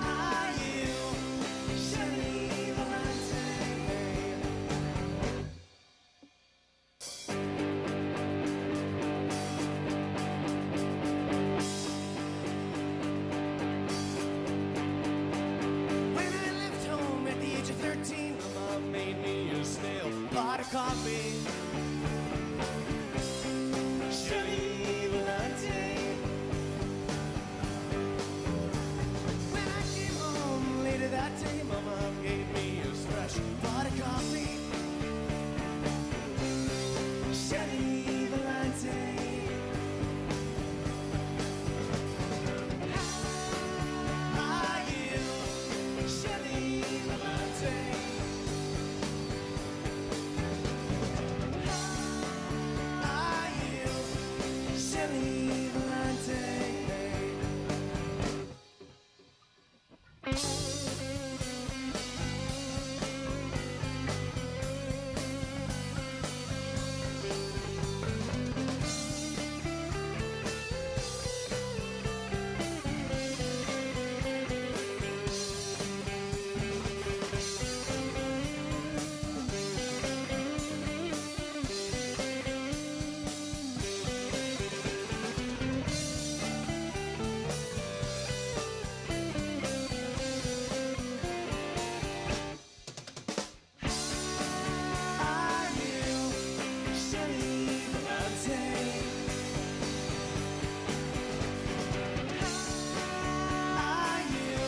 Are you Shelly Valente? When I left home at the age of 13, my mom made me a stale pot of coffee. Shelly Valente. When I came home later that day, my mom gave me a fresh pot of coffee. Shelly Valente. Are you Shelly Valente? Are you Shelly Valente? Are you Shelly Valente? Are you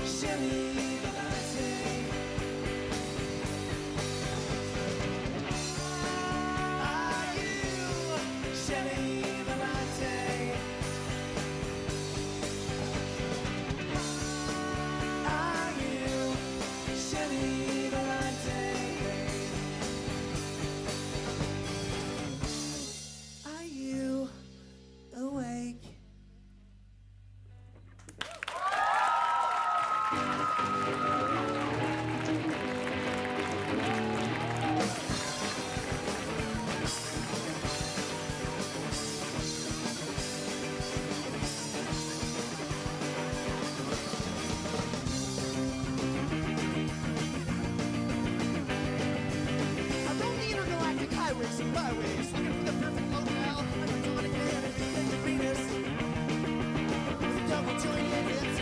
Shelly Valente? Are you Shelly Valente? Are you Shelly Valente? Are you awake? I don't need intergalactic highways and byways, looking for the perfect locale. I'm doing again and Venus. With double jointed hips.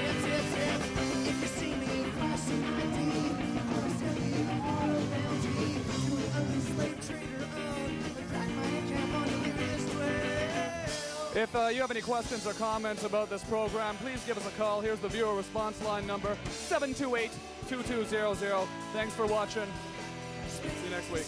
If you see me flashing ID, I'll sell you all bounty to an ugly slave trader and crack my account on delirious 12.
If you have any questions or comments about this program, please give us a call. Here's the viewer response line number, 728-2200. Thanks for watching. See you next week.